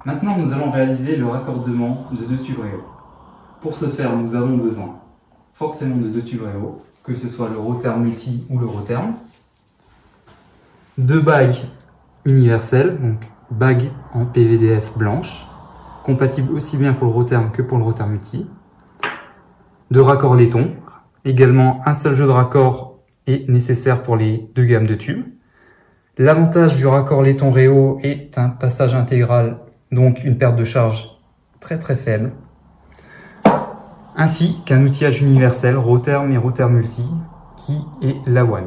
Maintenant, nous allons réaliser le raccordement de deux tubes Réo. Pour ce faire, nous avons besoin forcément de deux tubes Réo, que ce soit le Rotherm Multi ou le Rotherm. Deux bagues universelles, donc bagues en PVDF blanche, compatibles aussi bien pour le Rotherm que pour le Rotherm Multi. Deux raccords laiton, également un seul jeu de raccord est nécessaire pour les deux gammes de tubes. L'avantage du raccord laiton Réo est un passage intégral, donc une perte de charge très faible, ainsi qu'un outillage universel Rotherm et Rotherm Multi qui est l'A1.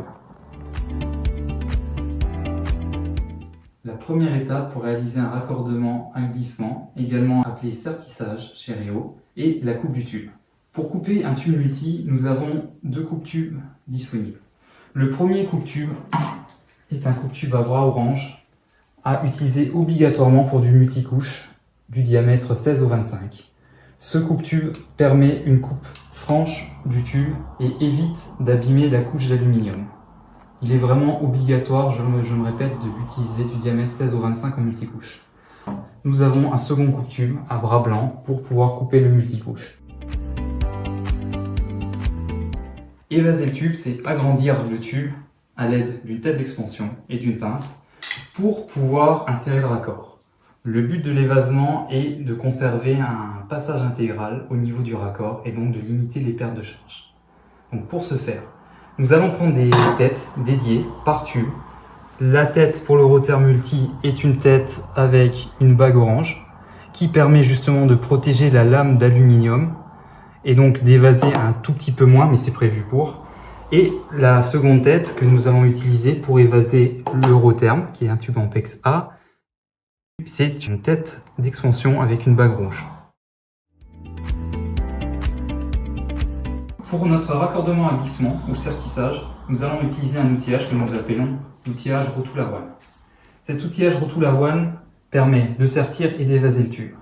La première étape pour réaliser un raccordement à glissement, également appelé sertissage chez Réo, est la coupe du tube. Pour couper un tube multi, nous avons deux coupes-tubes disponibles. Le premier coupe-tube est un coupe-tube à bras orange à utiliser obligatoirement pour du multicouche du diamètre 16 au 25. Ce coupe-tube permet une coupe franche du tube et évite d'abîmer la couche d'aluminium. Il est vraiment obligatoire, je me répète, de l'utiliser du diamètre 16 au 25 en multicouche. Nous avons un second coupe-tube à bras blanc pour pouvoir couper le multicouche. Évaser le tube, c'est agrandir le tube à l'aide d'une tête d'expansion et d'une pince pour pouvoir insérer le raccord. Le but de l'évasement est de conserver un passage intégral au niveau du raccord et donc de limiter les pertes de charge. Donc pour ce faire, nous allons prendre des têtes dédiées par tube. La tête pour le Rotherm Multi est une tête avec une bague orange qui permet justement de protéger la lame d'aluminium et donc d'évaser un tout petit peu moins, mais c'est prévu pour. Et la seconde tête que nous allons utiliser pour évaser le Rotherm, qui est un tube en PEX A, c'est une tête d'expansion avec une bague rouge. Pour notre raccordement à glissement ou sertissage, nous allons utiliser un outillage que nous appelons l'outillage Rotool A1. Cet outillage Rotool A1 permet de sertir et d'évaser le tube.